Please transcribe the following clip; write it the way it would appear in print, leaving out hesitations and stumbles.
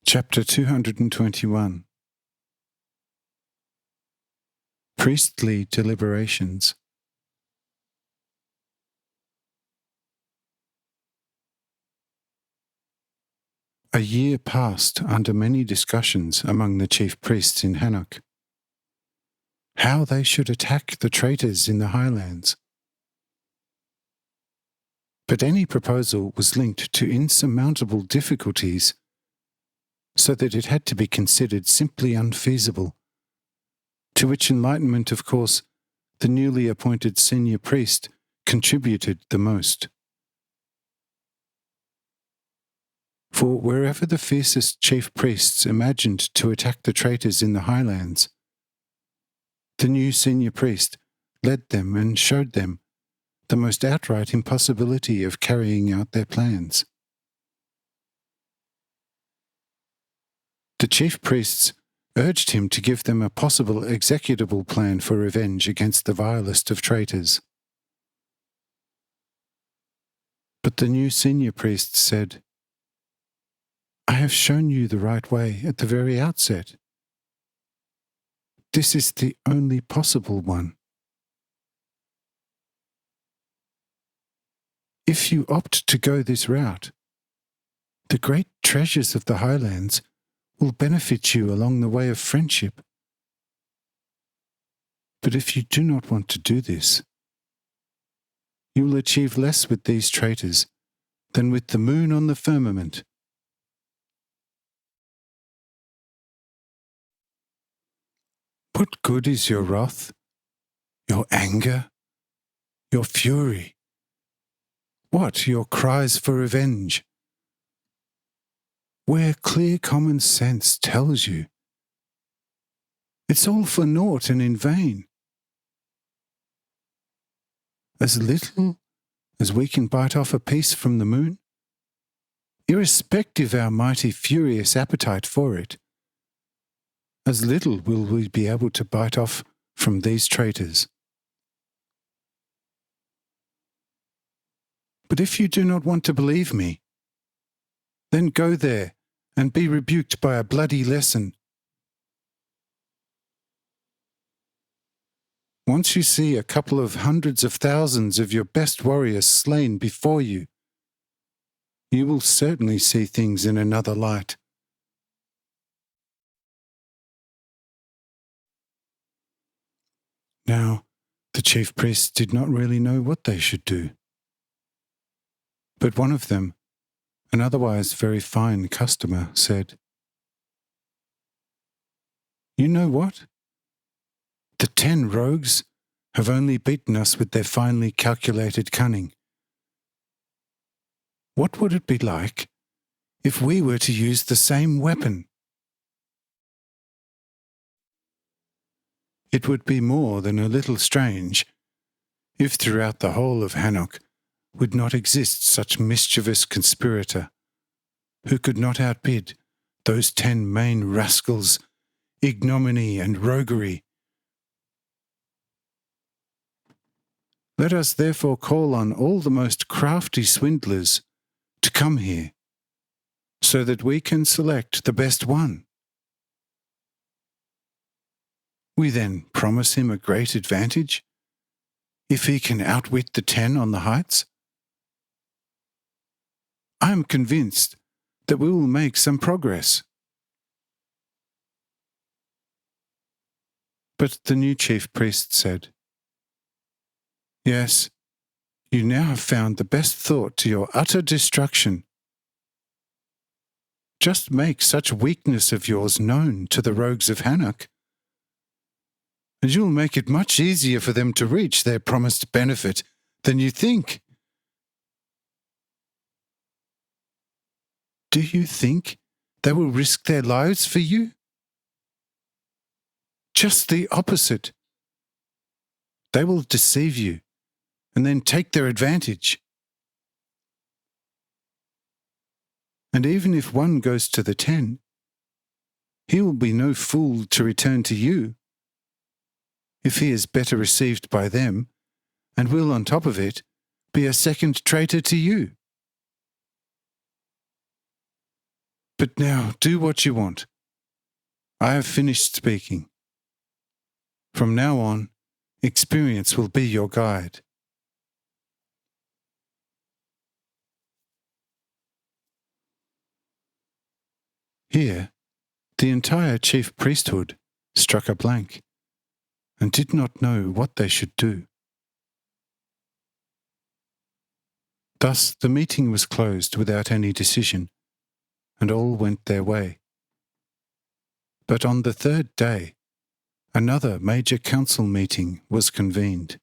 Chapter 221 Priestly Deliberations. A year passed under many discussions among the chief priests in Hanoch, how they should attack the traitors in the highlands. But any proposal was linked to insurmountable difficulties, so that it had to be considered simply unfeasible, to which enlightenment, of course, the newly appointed senior priest contributed the most. For wherever the fiercest chief priests imagined to attack the traitors in the highlands, the new senior priest led them and showed them the most outright impossibility of carrying out their plans. The chief priests urged him to give them a possible executable plan for revenge against the vilest of traitors. But the new senior priest said, "I have shown you the right way at the very outset. This is the only possible one. If you opt to go this route, the great treasures of the highlands will benefit you along the way of friendship. But if you do not want to do this, you will achieve less with these traitors than with the moon on the firmament." What good is your wrath, your anger, your fury? What your cries for revenge? Where clear common sense tells you it's all for naught and in vain. As little as we can bite off a piece from the moon, irrespective our mighty furious appetite for it, as little will we be able to bite off from these traitors. But if you do not want to believe me, then go there and be rebuked by a bloody lesson. Once you see a couple of hundreds of thousands of your best warriors slain before you, you will certainly see things in another light. Now, the chief priests did not really know what they should do. But one of them, an otherwise very fine customer, said, "You know what? The 10 rogues have only beaten us with their finely calculated cunning. What would it be like if we were to use the same weapon? It would be more than a little strange if throughout the whole of Hanoch would not exist such mischievous conspirator, who could not outbid those 10 main rascals, ignominy and roguery. Let us therefore call on all the most crafty swindlers to come here, so that we can select the best one. We then promise him a great advantage, if he can outwit the 10 on the heights. I am convinced that we will make some progress." But the new chief priest said, "Yes, you now have found the best thought to your utter destruction. Just make such weakness of yours known to the rogues of Hanoch, and you'll make it much easier for them to reach their promised benefit than you think. Do you think they will risk their lives for you? Just the opposite. They will deceive you and then take their advantage. And even if one goes to the 10, he will be no fool to return to you, if he is better received by them, and will, on top of it, be a second traitor to you. But now do what you want. I have finished speaking. From now on, experience will be your guide. Here, the entire chief priesthood struck a blank and did not know what they should do. Thus the meeting was closed without any decision, and all went their way. But on the third day, another major council meeting was convened.